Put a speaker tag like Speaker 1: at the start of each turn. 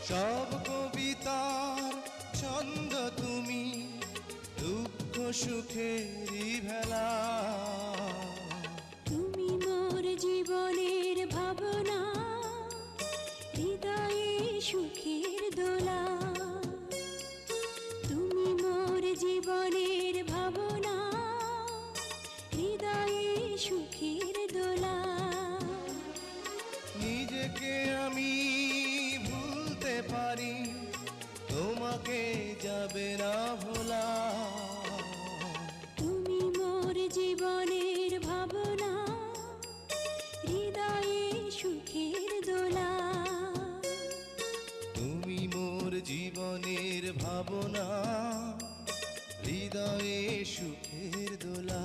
Speaker 1: সব কবিতার ছন্দ তুমি, দুঃখ সুখেরই ভেলা।
Speaker 2: তুমি মোর জীবনের ভাবনা, হৃদয়ে সুখের দোলা। তুমি মোর জীবনের ভাবনা, হৃদয়ে সুখের দোলা।
Speaker 1: নিজেকে আমি ভুলতে পারি, তোমাকে যাবে না ভোলা।
Speaker 2: তুমি মোর জীবনের ভাবনা, হৃদয়ে সুখের দোলা।
Speaker 1: তুমি মোর জীবনের ভাবনা, হৃদয়ে সুখের দোলা।